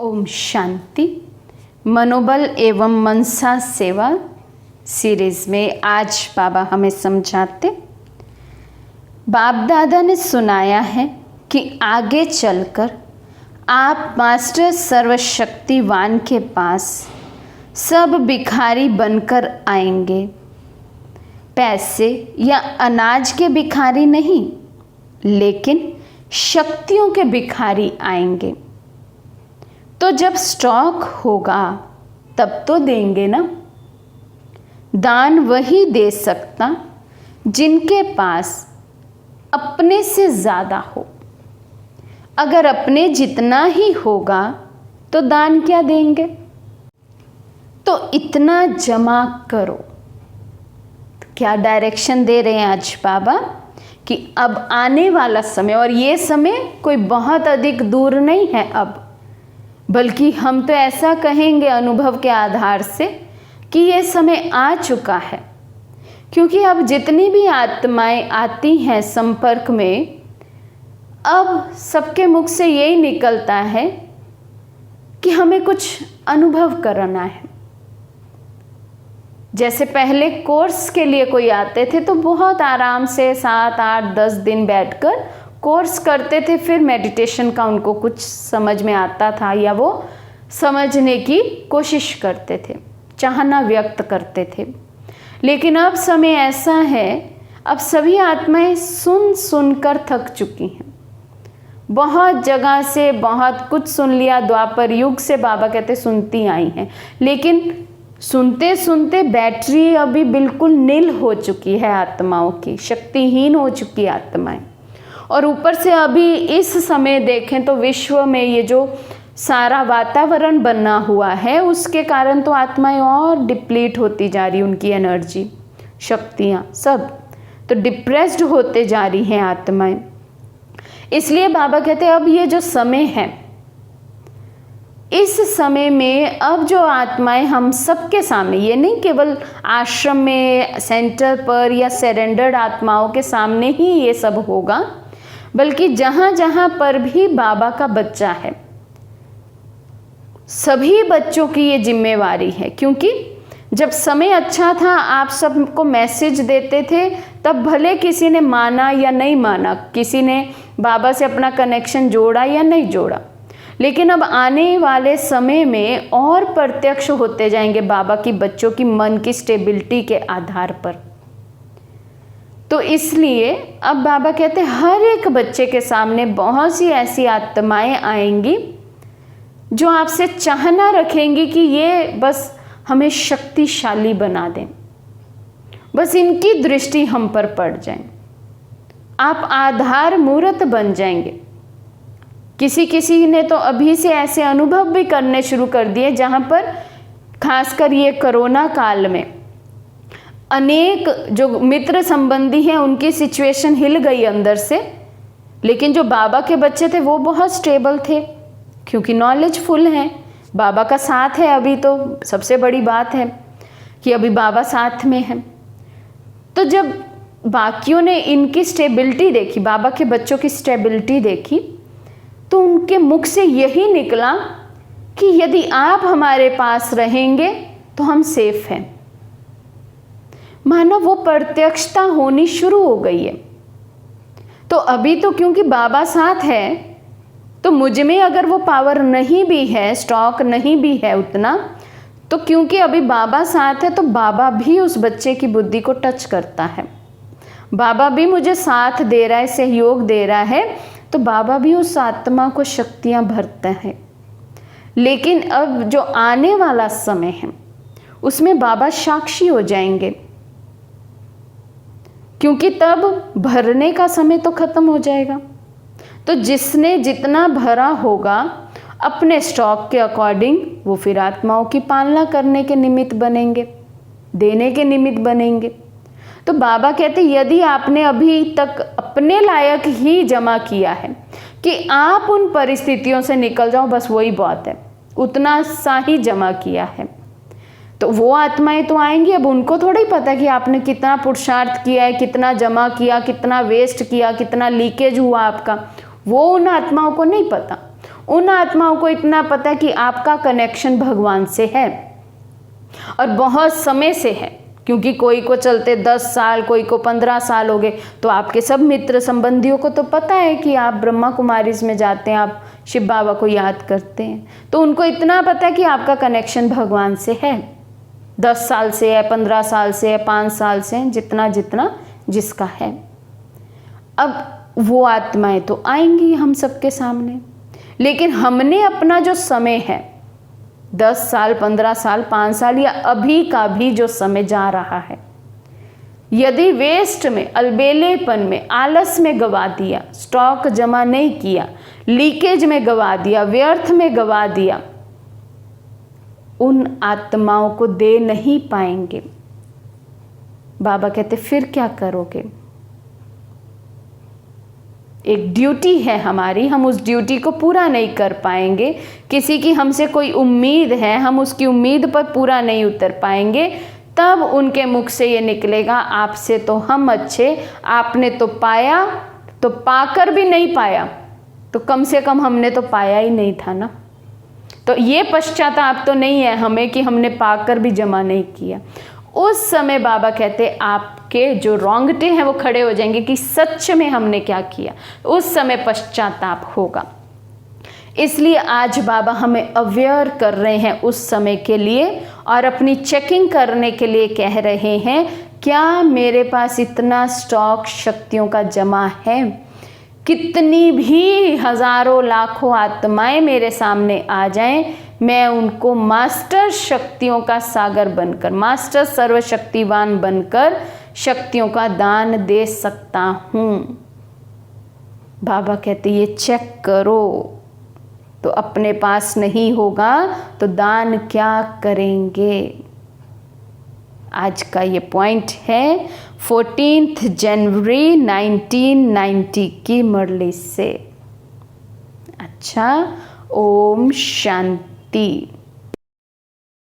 ओम शांति। मनोबल एवं मनसा सेवा सीरीज में आज बाबा हमें समझाते, बाप दादा ने सुनाया है कि आगे चलकर आप मास्टर सर्वशक्तिवान के पास सब भिखारी बनकर आएंगे। पैसे या अनाज के भिखारी नहीं, लेकिन शक्तियों के भिखारी आएंगे। तो जब स्टॉक होगा तब तो देंगे ना। दान वही दे सकता जिनके पास अपने से ज़्यादा हो। अगर अपने जितना ही होगा तो दान क्या देंगे। तो इतना जमा करो। क्या डायरेक्शन दे रहे हैं आज बाबा कि अब आने वाला समय, और ये समय कोई बहुत अधिक दूर नहीं है अब, बल्कि हम तो ऐसा कहेंगे अनुभव के आधार से कि ये समय आ चुका है। क्योंकि अब जितनी भी आत्माएं आती हैं संपर्क में, अब सबके मुख से यही निकलता है कि हमें कुछ अनुभव करना है। जैसे पहले कोर्स के लिए कोई आते थे तो बहुत आराम से 7, 8, 10 दिन बैठकर कोर्स करते थे, फिर मेडिटेशन का उनको कुछ समझ में आता था या वो समझने की कोशिश करते थे, चाहना व्यक्त करते थे। लेकिन अब समय ऐसा है, अब सभी आत्माएं सुन सुनकर थक चुकी हैं। बहुत जगह से बहुत कुछ सुन लिया, द्वापर युग से बाबा कहते सुनती आई हैं, लेकिन सुनते सुनते बैटरी अभी बिल्कुल नील हो चुकी है आत्माओं की, शक्तिहीन हो चुकी आत्माएं। और ऊपर से अभी इस समय देखें तो विश्व में ये जो सारा वातावरण बना हुआ है, उसके कारण तो आत्माएं और डिप्लीट होती जा रही, उनकी एनर्जी, शक्तियाँ सब तो डिप्रेस्ड होते जा रही हैं आत्माएं। इसलिए बाबा कहते हैं अब ये जो समय है, इस समय में अब जो आत्माएं हम सबके सामने, ये नहीं केवल आश्रम में सेंटर पर या सरेंडर्ड आत्माओं के सामने ही ये सब होगा, बल्कि जहाँ जहाँ पर भी बाबा का बच्चा है, सभी बच्चों की ये जिम्मेवारी है। क्योंकि जब समय अच्छा था, आप सबको मैसेज देते थे, तब भले किसी ने माना या नहीं माना, किसी ने बाबा से अपना कनेक्शन जोड़ा या नहीं जोड़ा, लेकिन अब आने वाले समय में और प्रत्यक्ष होते जाएंगे बाबा की बच्चों की मन की स्टेबिलिटी के आधार पर। तो इसलिए अब बाबा कहते हैं हर एक बच्चे के सामने बहुत सी ऐसी आत्माएं आएंगी जो आपसे चाहना रखेंगी कि ये बस हमें शक्तिशाली बना दें, बस इनकी दृष्टि हम पर पड़ जाए, आप आधार मूर्त बन जाएंगे। किसी किसी ने तो अभी से ऐसे अनुभव भी करने शुरू कर दिए, जहाँ पर खासकर ये कोरोना काल में अनेक जो मित्र संबंधी हैं उनकी सिचुएशन हिल गई अंदर से। लेकिन जो बाबा के बच्चे थे वो बहुत स्टेबल थे, क्योंकि नॉलेज फुल है, बाबा का साथ है। अभी तो सबसे बड़ी बात है कि अभी बाबा साथ में है। तो जब बाकियों ने इनकी स्टेबिलिटी देखी, बाबा के बच्चों की स्टेबिलिटी देखी, तो उनके मुख से यही निकला कि यदि आप हमारे पास रहेंगे तो हम सेफ हैं। मानो वो प्रत्यक्षता होनी शुरू हो गई है। तो अभी तो क्योंकि बाबा साथ है, तो मुझ में अगर वो पावर नहीं भी है, स्टॉक नहीं भी है उतना, तो क्योंकि अभी बाबा साथ है, तो बाबा भी उस बच्चे की बुद्धि को टच करता है, बाबा भी मुझे साथ दे रहा है, सहयोग दे रहा है, तो बाबा भी उस आत्मा को शक्तियाँ भरते हैं। लेकिन अब जो आने वाला समय है उसमें बाबा साक्षी हो जाएंगे, क्योंकि तब भरने का समय तो खत्म हो जाएगा। तो जिसने जितना भरा होगा अपने स्टॉक के अकॉर्डिंग, वो फिर आत्माओं की पालना करने के निमित्त बनेंगे, देने के निमित्त बनेंगे। तो बाबा कहते यदि आपने अभी तक अपने लायक ही जमा किया है कि आप उन परिस्थितियों से निकल जाओ, बस वही बहुत है, उतना सा ही जमा किया है, तो वो आत्माएं तो आएंगी। अब उनको थोड़ा ही पता कि आपने कितना पुरुषार्थ किया है, कितना जमा किया, कितना वेस्ट किया, कितना लीकेज हुआ आपका, वो उन आत्माओं को नहीं पता। उन आत्माओं को इतना पता है कि आपका कनेक्शन भगवान से है और बहुत समय से है, क्योंकि कोई को चलते 10 साल, कोई को 15 साल हो गए। तो आपके सब मित्र संबंधियों को तो पता है कि आप ब्रह्मा कुमारीज में जाते हैं, आप शिव बाबा को याद करते हैं, तो उनको इतना पता है कि आपका कनेक्शन भगवान से है। 10 साल से है, 15 साल से है, 5 साल से है, जितना जितना जिसका है। अब वो आत्माएं तो आएंगी हम सबके सामने, लेकिन हमने अपना जो समय है 10 साल, 15 साल, 5 साल या अभी का भी जो समय जा रहा है, यदि वेस्ट में, अलबेलेपन में, आलस में गवा दिया, स्टॉक जमा नहीं किया, लीकेज में गवा दिया, व्यर्थ में गवा दिया, उन आत्माओं को दे नहीं पाएंगे। बाबा कहते फिर क्या करोगे? एक ड्यूटी है हमारी, हम उस ड्यूटी को पूरा नहीं कर पाएंगे। किसी की हमसे कोई उम्मीद है, हम उसकी उम्मीद पर पूरा नहीं उतर पाएंगे, तब उनके मुख से ये निकलेगा, आपसे तो हम अच्छे, आपने तो पाया, तो पाकर भी नहीं पाया, तो कम से कम हमने तो पाया ही नहीं था ना। तो ये पश्चाताप तो नहीं है हमें कि हमने पाकर भी जमा नहीं किया। उस समय बाबा कहते आपके जो रोंगटे हैं वो खड़े हो जाएंगे कि सच में हमने क्या किया। उस समय पश्चाताप होगा। इसलिए आज बाबा हमें अवेयर कर रहे हैं उस समय के लिए और अपनी चेकिंग करने के लिए कह रहे हैं, क्या मेरे पास इतना स्टॉक शक्तियों का जमा है? कितनी भी हजारों लाखों आत्माएं मेरे सामने आ जाएं, मैं उनको मास्टर शक्तियों का सागर बनकर, मास्टर सर्वशक्तिवान बनकर शक्तियों का दान दे सकता हूँ। बाबा कहते ये चेक करो। तो अपने पास नहीं होगा तो दान क्या करेंगे? आज का ये पॉइंट है 14 जनवरी 1990 की मुरली से। अच्छा, ओम शांति।